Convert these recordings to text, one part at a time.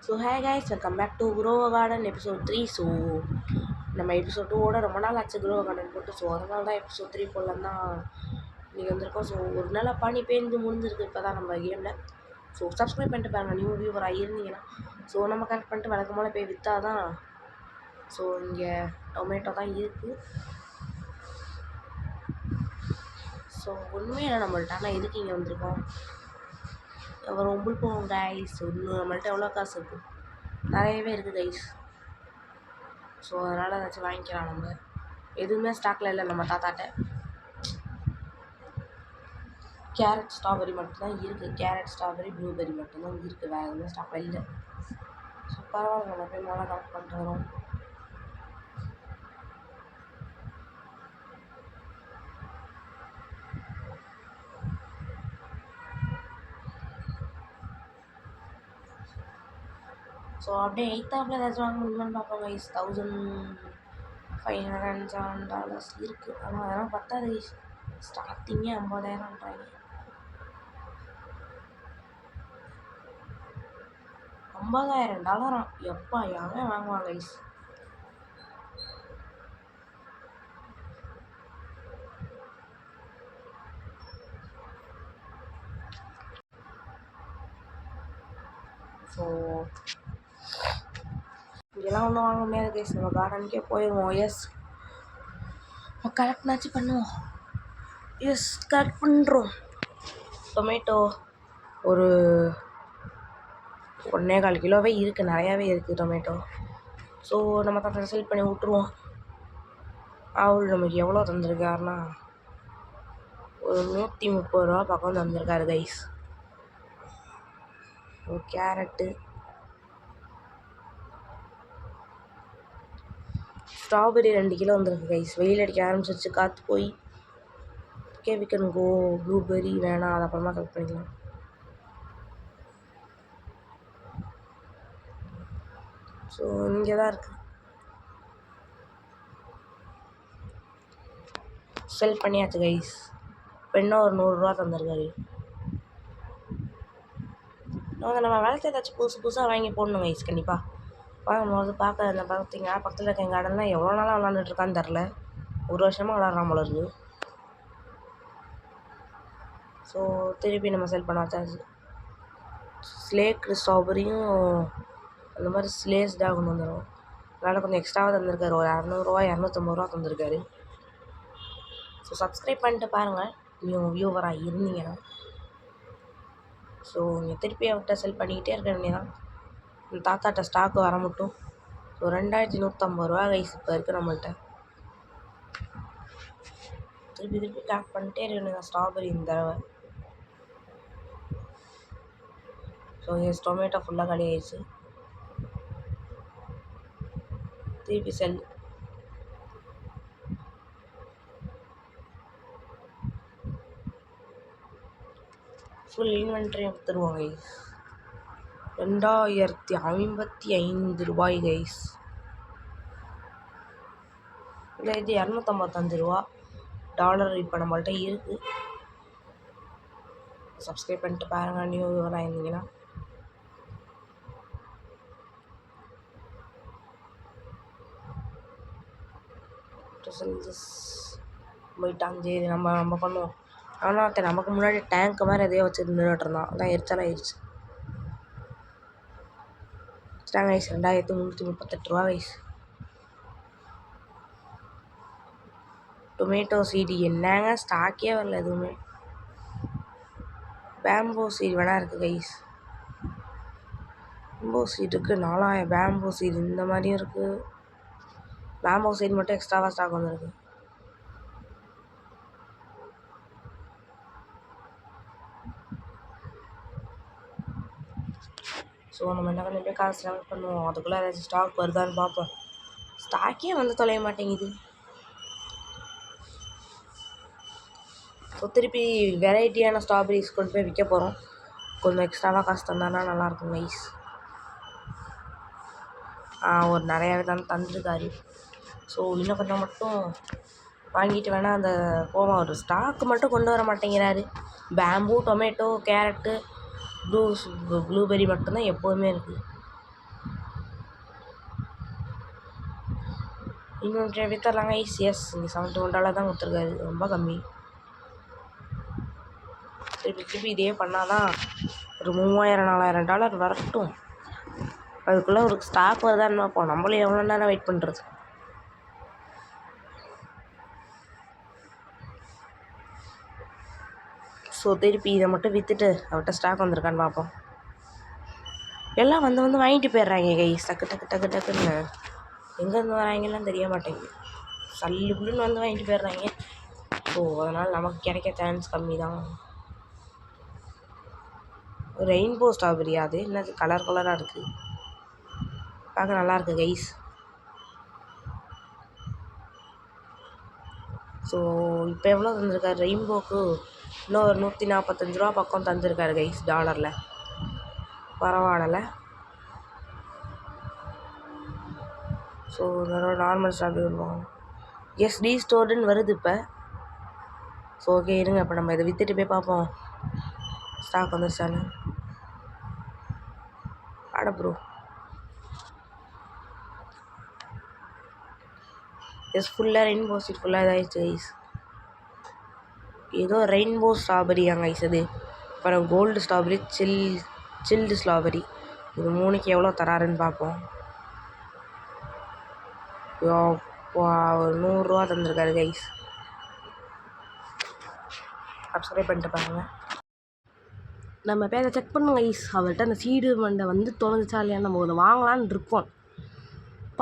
So hey guys, welcome back to grow garden episode 3. So நம்ம episode 2ஓட ரொம்ப நாள் ஆச்சு க்ரோ கார்டன் போட்டு. ஸோ அதனால தான் எபிசோட் 3 போடலாம் தான் இன்றைக்கி வந்திருக்கோம். ஸோ ஒரு நாள் பனி பேஞ்சு முடிஞ்சிருக்கு இப்போ தான் நம்ம கேமில். ஸோ சப்ஸ்கிரைப் பண்ணிட்டு பாருங்கள், நியூ வியூவராக இருந்தீங்கன்னா. ஸோ நம்ம கரெக்ட் பண்ணிட்டு வழக்கமான போய் விற்றா தான். ஸோ இங்கே டொமேட்டோ தான் இருக்குது. ஸோ உண்மையாக நம்மள்ட்ட ஆனால் எதுக்கு இங்கே வந்திருக்கோம், ரொம்ப போகும் கைஸ். இன்னும் நம்மள்ட்ட எவ்வளோ காசு இருக்குது, நிறையவே இருக்குது கைஸ். ஸோ அதனால் ஏதாச்சும் வாங்கிக்கலாம். நம்ம எதுவுமே ஸ்டாக்கில் இல்லை நம்ம தாத்தாட்ட. கேரட் ஸ்ட்ராபெரி மட்டும்தான் இருக்குது. கேரட் ஸ்ட்ராபெரி ப்ளூபெரி மட்டும்தான் இருக்குது, வேறு எதுவுமே ஸ்டாக்கில் இல்லை. ஸோ பரவாயில்ல, நம்ம போய் மேலே கலெக்ட் பண்ணிட்டு வரோம். ஸோ அப்படியே $8,000 ஏதாச்சும் வாங்க முடியுமான்னு பார்ப்போம் கைஸ். $1,507 இருக்குது. ஆனால் அதெல்லாம் பத்தாது கைஸ். ஸ்டார்டிங்கே 50,000ன்றாங்க. $50,000 எப்பா யாரும் வாங்குவாங்க கைஸ். ஸோ இதெல்லாம் ஒன்றும் வாங்க முடியாது கைஸ். நம்ம கார்டனுக்கே போயிடுவோம். எஸ், கரெக்ட்னாச்சு பண்ணுவோம். எஸ், கரெக்ட் பண்ணுறோம். டொமேட்டோ ஒரு 1.25 கிலோவே இருக்குது, நிறையாவே இருக்குது டொமேட்டோ. ஸோ நம்ம தான் செல் பண்ணி விட்ருவோம். அவர் நமக்கு எவ்வளோ தந்திருக்காருன்னா ஒரு 130 ரூபா பக்கம் தந்திருக்காரு கைஸ். ஒரு கேரட்டு, ஸ்ட்ராபெரி 2 கிலோ வந்துருக்கு கைஸ். வெயில் அடிக்க ஆரம்பிச்சிருச்சு, காற்று போய். Okay, we can go. Blueberry வேணாம், அது அப்புறமா கலெக்ட் பண்ணிக்கலாம். ஸோ இங்கே தான் இருக்குது. செல் பண்ணியாச்சு கைஸ். இப்போ இன்னும் ஒரு 100 ரூபா தந்திருக்காரு. நம்ம வேலைக்கு ஏதாச்சும் புதுசாக வாங்கி போடணும் கைஸ். கண்டிப்பாக வாங்கும்போது பார்க்க பார்த்தீங்கன்னா பக்கத்தில் இருக்க எங்கள் கார்டன்லாம் எவ்வளோ நாளாக விளாண்டுட்ருக்கான்னு தெரில. ஒரு வருஷமாக விளாட்றான் போல இருக்குது. ஸோ திருப்பி நம்ம செல் பண்ண வச்சாச்சு. ஸ்லேக் ஸ்ட்ராபெரியும் அந்த மாதிரி ஸ்லேஸ்டாக கொண்டு வந்துடும். அதனால் கொஞ்சம் எக்ஸ்ட்ராவாக தந்திருக்காரு. ஒரு 200 250 ரூபா தந்திருக்காரு. ஸோ சப்ஸ்கிரைப் பண்ணிட்டு பாருங்கள், நீங்கள் வியூவராக இருந்தீங்கன்னா. ஸோ நீங்கள் திருப்பி அவர்கிட்ட செல் பண்ணிக்கிட்டே இருக்க வேண்டியதான். தாத்தாட்ட ஸ்டாக்கு வர மட்டும். ஸோ 2,150 ரூபா கைஸ் இப்போ இருக்குது நம்மள்கிட்ட. திருப்பி கலெக்ட் பண்ணிட்டே இருக்க வேண்டியதான் ஸ்ட்ராபெரி இந்த தடவை. ஸோ எஸ், டொமேட்டோ ஃபுல்லாக காலி ஆயிடுச்சு. திருப்பி செல். ஃபுல் இன்வென்ட்ரி எடுத்துருவோம் கைஸ். 2,055 ரூபாய் கைஸ். இல்லை, இது 255 ரூபா டாலர் இப்போ நம்மள்கிட்ட இருக்குது. சப்ஸ்கிரைப் பண்ணிட்டு பாருங்கள், நியூ வியூவராக இருந்தீங்கன்னா. போயிட்டாங்க. நம்ம பண்ணுவோம். ஆனால் நமக்கு முன்னாடி டேங்க் மாதிரி எதையோ வச்சு நின்றுட்டு இருந்தான். அதான் எரிச்சலாகிடுச்சு. கைஸ் 2,338 ரூபா கைஸ். டொமேட்டோ சீடு என்னங்க ஸ்டாக்கே வரல எதுவுமே. பேம்போ சீடு வேணா இருக்குது கைஸ். பேம்போ சீடு இருக்குது 4,000 பேம்போ சீடு. இந்த மாதிரியும் இருக்குது. பேம்போ சீடு மட்டும் எக்ஸ்ட்ராவாக ஸ்டாக் வந்துருக்கு. ஸோ நம்ம என்ன பண்ணி போய் காசு செலக்ட் பண்ணுவோம். அதுக்குள்ளே ஏதாச்சும் ஸ்டாக் வருதான்னு பார்ப்போம். ஸ்டாக்கே வந்து தொலைய மாட்டேங்குது. ஸோ திருப்பி வெரைட்டியான ஸ்ட்ராபெரிஸ் கொண்டு போய் விற்க போகிறோம். கொஞ்சம் எக்ஸ்ட்ராவாக காசு தந்தானா நல்லாயிருக்கும் கைஸ். ஒரு நிறையாவே தந்துருக்காரு. ஸோ இன்னும் கொஞ்சம் மட்டும் வாங்கிட்டு வேணால் அந்த போவோம். ஒரு ஸ்டாக்கு மட்டும் கொண்டு வர மாட்டேங்கிறாரு. பேம்பு, டொமேட்டோ, கேரட்டு, ப்ளூபெரி மட்டும்தான் எப்போதுமே இருக்குது. இன்னொன்று வித்தரலாங்க கைஸ். எஸ் இங்கே $71 தான் கொடுத்துருக்காரு, ரொம்ப கம்மி. திருப்பி இதே பண்ணாதான் ஒரு $3000-4000 வரட்டும். அதுக்குள்ளே ஒரு ஸ்டாக் வருதான்னு பார்ப்போம். நம்மளும் எவ்வளோ நேரம் வெயிட் பண்ணுறது. ஸோ திருப்பி இதை மட்டும் விற்றுட்டு அவர்கிட்ட ஸ்டாக் வந்திருக்கான்னு பார்ப்போம். எல்லாம் வந்து வாங்கிட்டு போயிடுறாங்க கைஸ், டக்குன்னு எங்கேருந்து வராங்கலாம் தெரிய மாட்டேங்குது. சல்லுன்னு வந்து வாங்கிட்டு போயிடுறாங்க. ஸோ அதனால் நமக்கு கிடைக்க சான்ஸ் கம்மி தான். ரெயின்போ ஸ்ட்ராபெரி, அது என்னது கலராக இருக்குது, பார்க்க நல்லாயிருக்கு கைஸ். ஸோ இப்போ எவ்வளோ தந்திருக்காரு ரெயின்போக்கு? இன்னும் ஒரு $145 பக்கம் தந்திருக்காரு கைஸ், டாலரில். பரவாயில்ல. ஸோ நார்மல் ஸ்ட்ராபெரி வருவாங்க. எஸ் ரீஸ்டோர்டுன்னு வருது இப்போ. ஸோ ஓகே இருங்க, இப்போ நம்ம இதை விற்றுட்டு போய் பார்ப்போம் ஸ்டாக் வந்துருச்சான்னு. ஆட ப்ரோ. எஸ் ஃபுல்லாக ரெயின்போ சீட் ஃபுல்லாக இதாகிடுச்சு கைஸ். ஏதோ ரெயின்போ ஸ்ட்ராபெரியாங்க கைஸ் அது. அப்புறம் கோல்டு ஸ்ட்ராபெரி, சில்டு ஸ்ட்ராபெரி, இது 3க்கு எவ்வளோ தராருன்னு பார்ப்போம். ஒரு $100 தந்திருக்காரு கைஸ். சப்ஸ்கிரைப் பண்ணிட்டு பாருங்கள். நம்ம பேரை செக் பண்ணுங்க கைஸ். அவர்கிட்ட அந்த சீடு மண்டை வந்து தொலைஞ்சிச்சா இல்லையா, நம்ம ஒன்று வாங்கலான்னு இருக்கோம்.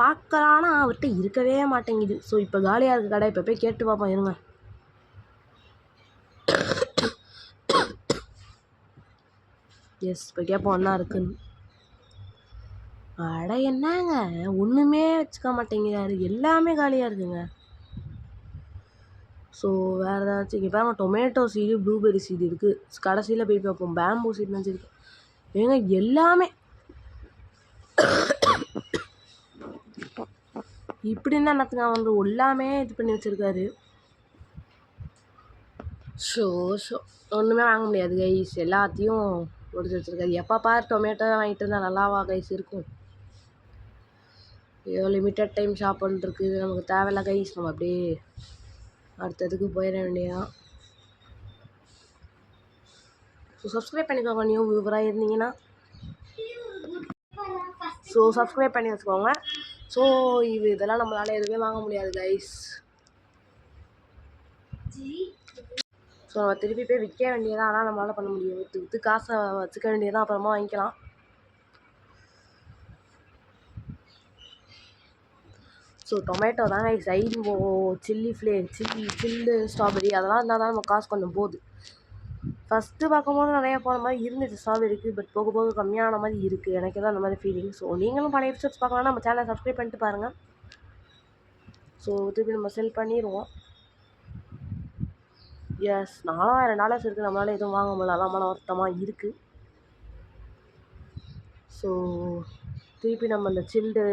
பார்க்கலான்னா அவர்கிட்ட இருக்கவே மாட்டேங்குது. ஸோ இப்போ காலியாக இருக்குது கடை. இப்போ போய் கேட்டு பார்ப்போம் இருங்க. எஸ் இப்போ கேட்போம் என்ன இருக்குன்னு. அட என்னங்க ஒன்றுமே வச்சுக்க மாட்டேங்கிறாரு, எல்லாமே காலியாக இருக்குங்க. ஸோ வேறு ஏதாச்சும் இங்கே பாருங்க, டொமேட்டோ சீடு, ப்ளூபெரி சீடு இருக்குது. கடைசியில் போய் பார்ப்போம். பேம்பூ சீடு நினச்சிருக்கு ஏங்க, எல்லாமே இப்படின்னா என்னத்துங்க வந்து எல்லாமே இது பண்ணி வச்சுருக்காரு. ஷோ ஒன்றுமே வாங்க முடியாது கைஸ், எல்லாத்தையும் முடிச்சு வச்சுருக்காரு. எப்போ பாரு டொமேட்டோ வாங்கிட்டு இருந்தால் நல்லாவா கைஸ் இருக்கும்? ஏதோ லிமிட்டட் டைம் ஷாப் பண்ணிருக்கு, நமக்கு தேவையில்ல கைஸ். நம்ம அப்படியே அடுத்ததுக்கு போயிட வேண்டியதான். ஸோ சப்ஸ்கிரைப் பண்ணிக்கோங்க நியூ வியூவராக இருந்தீங்கன்னா. ஸோ சப்ஸ்கிரைப் பண்ணி வச்சுக்கோங்க. ஸோ இதெல்லாம் நம்மளால் எதுவுமே வாங்க முடியாது கைஸ். ஸோ நம்ம திருப்பி போய் விற்க வேண்டியதான். ஆனால் நம்மளால் பண்ண முடியும், விற்று காசை வச்சுக்க வேண்டியதான், அப்புறமா வாங்கிக்கலாம். ஸோ டொமேட்டோ தாங்க கைஸ், ரெயின்போ, சில்லு ஸ்ட்ராபெரி அதெல்லாம் இருந்தால் தான் நம்ம காசு கொஞ்சம் போகுது. ஃபஸ்ட்டு பார்க்கும்போது நிறையா போன மாதிரி இருந்துச்சு ஸ்ட்ராபெரிக்கு, பட் போக போக கம்மியான மாதிரி இருக்குது. எனக்கு தான் அந்த மாதிரி ஃபீலிங். ஸோ நீங்களும் பழைய எபிசோட்ஸ் பார்க்கலாம், நம்ம சேனலை சப்ஸ்கிரைப் பண்ணிட்டு பாருங்கள். ஸோ திருப்பி நம்ம செல் பண்ணிடுவோம். எஸ் $4000 இருக்குது, நம்மளால் எதுவும் வாங்க முடியல, அதான் மன வருத்தமாக இருக்குது. ஸோ திருப்பி நம்ம இந்த சில்டு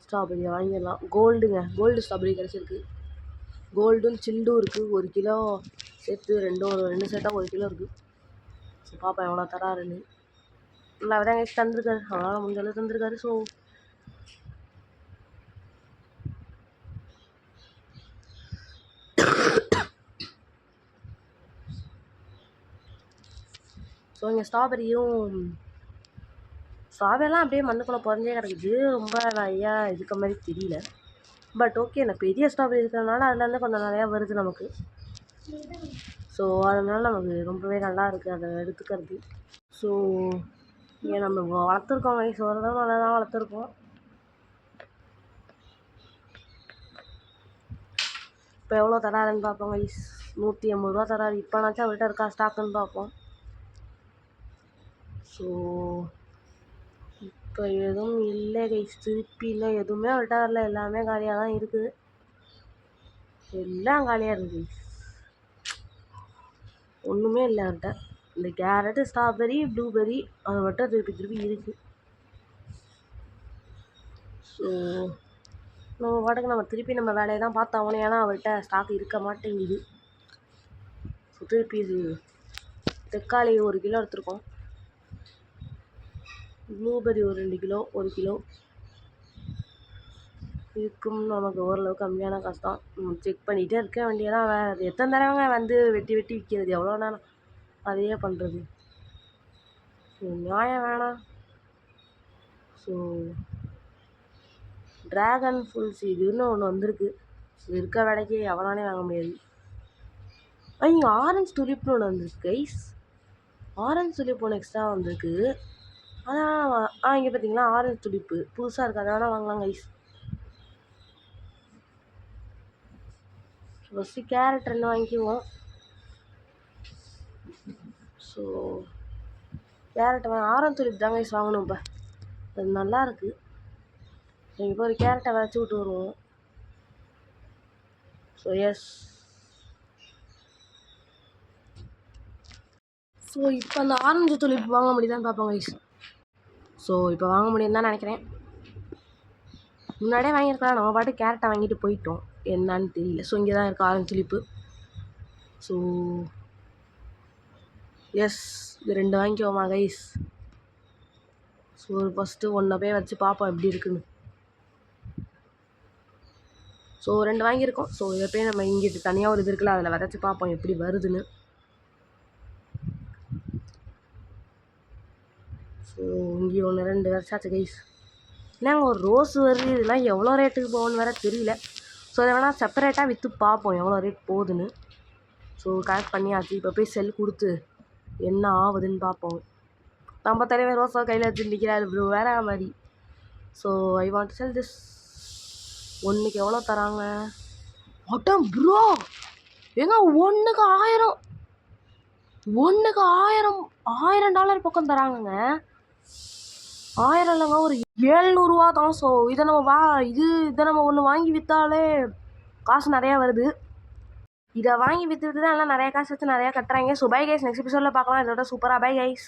ஸ்ட்ராபெரியை வாங்கிடலாம். கோல்டு ஸ்ட்ராபெரி கிடச்சிருக்கு. கோல்டும் சில்டும் இருக்குது. 1 கிலோ சேர்த்து ரெண்டு செட்டாக 1 கிலோ இருக்குது. ஸோ பாப்பா எவ்வளோ தராருன்னு. நல்லா தான் கைஸ் தந்துருக்காரு, அவனால் முடிஞ்ச அளவு தந்துருக்காரு. ஸோ இங்கே ஸ்ட்ராபெரிலாம் அப்படியே மண்ணுக்குள்ளே புறஞ்சே கிடக்குது. ரொம்ப நிறையா இருக்க மாதிரி தெரியல, பட் ஓகே. எனக்கு பெரிய ஸ்ட்ராபெரி இருக்கிறதுனால அதுலேருந்து கொஞ்சம் நிறையா வருது நமக்கு. ஸோ அதனால நமக்கு ரொம்பவே நல்லா இருக்குது அதை எடுத்துக்கிறது. ஸோ இங்கே நம்ம வளர்த்துருக்கோம் கைஸ், ஒரு தடவை நல்லா தான் வளர்த்துருக்கோம். இப்போ எவ்வளோ தராருன்னு பார்ப்போம் கைஸ். $180 தராரு. இப்போனாச்சும் அவர்கிட்ட இருக்கா ஸ்டாக்குன்னு பார்ப்போம். ஸோ இப்போ எதுவும் இல்லை கைஸ், திருப்பி இல்லை, எதுவுமே அவர்கிட்ட வரல, எல்லாமே காலியாக தான் இருக்குது. எல்லாம் காலியாக இருக்குது கைஸ், ஒன்றுமே இல்லை அவர்கிட்ட. இந்த கேரட்டு, ஸ்ட்ராபெரி, ப்ளூபெரி அதை மட்டும் திருப்பி இருக்குது. ஸோ நம்ம பாட்டுக்கு நம்ம திருப்பி நம்ம வேலையை தான் பார்த்தாகணும், ஏன்னா அவர்கிட்ட ஸ்டாக் இருக்க மாட்டேங்குது. ஸோ திருப்பி தக்காளி 1 கிலோ எடுத்துருக்கோம். ப்ளூபெரி ஒரு 2 கிலோ, 1 கிலோ. இதுக்கும் நமக்கு ஓரளவுக்கு கம்மியான காசு தான். செக் பண்ணிகிட்டே இருக்க வேண்டியதான். வேறு அது எத்தனை தடவைங்க வந்து வெட்டி வெட்டி விற்கிறது, எவ்வளோ நேரம் அதையே பண்ணுறது. ஸோ நியாயம் வேணாம். ஸோ ட்ராகன் ஃபுல் சீடுன்னு ஒன்று வந்திருக்கு. இருக்க விலைக்கு எவனாலே வாங்க முடியாது. இங்கே ஆரஞ்சு துலிப்னு ஒன்று வந்திருக்கு கைஸ். ஆரஞ்சு துலிப் ஒன்று எக்ஸ்ட்ரா வந்திருக்கு. ஆனால் இங்கே பார்த்தீங்களா ஆரஞ்சு துலிப்பு புதுசாக இருக்குது, அதை வேணால் வாங்கலாம் கைஸ். ஃபஸ்ட்டு கேரட் 2 வாங்கிக்குவோம். ஸோ கேரட் ஆரஞ்சு துலிப் தான் கைஸ் வாங்கணும். இப்போ அது நல்லா இருக்குது. இப்போ ஒரு கேரட்டை வச்சு விட்டு வருவோம். So S. ஸோ இப்போ அந்த ஆரஞ்சு துலிப் வாங்க முடியுதான்னு பார்ப்போம் கைஸ். ஸோ இப்போ வாங்க முடியும் தான் நினைக்கிறேன். முன்னாடியே வாங்கியிருக்கலாம், நம்ம பாட்டு கேரட்டை வாங்கிட்டு போயிட்டோம், என்னான்னு தெரியல. ஸோ இங்கே தான் இருக்குது ஆரஞ்சு துலிப்பு. ஸோ எஸ், இது 2 வாங்கிக்குவோமா கைஸ். ஸோ ஃபஸ்ட்டு ஒன்றை போய் வச்சு பார்ப்போம் எப்படி இருக்குன்னு. ஸோ 2 வாங்கியிருக்கோம். ஸோ இதை போய் நம்ம இங்கிட்டு தனியாக ஒரு இது இருக்குல்ல, அதில் விதைச்சி பார்ப்போம் எப்படி வருதுன்னு. ஸோ இங்கே 1 2 விதைச்சாச்சு கைஸ். என்னங்க ஒரு ரோஸ் வருது, இதெல்லாம் எவ்வளோ ரேட்டுக்கு போகணுன்னு வேறு தெரியல. ஸோ இதை வேணால் செப்பரேட்டாக விற்று பார்ப்போம் எவ்வளோ ரேட் போகுதுன்னு. ஸோ கலெக்ட் பண்ணியாச்சு. இப்போ போய் செல் கொடுத்து என்ன ஆகுதுன்னு பார்ப்போம். நம்ம தலைவர் ரோஸா கையில் வச்சு நிற்கிறாரு ப்ரோ, வேற மாதிரி. So I want sell this. ஒன்றுக்கு எவ்வளோ தராங்க? அட்டம் ப்ரோ, ஏங்க ஒன்றுக்கு 1000, ஒன்றுக்கு $1000 பக்கம் தராங்கங்க. 1000 இல்லைங்க, ஒரு 700 தான். ஸோ இதை நம்ம ஒன்று வாங்கி விற்றாலே காசு நிறையா வருது. இதை வாங்கி விற்றுட்டு தான் எல்லாம் நிறையா காசு வச்சு நிறையா கட்டுறாங்க. ஸோ பை கைஸ், நெக்ஸ்ட் எபிசோடில் பார்க்கலாம். இதோட சூப்பராக பை கைஸ்.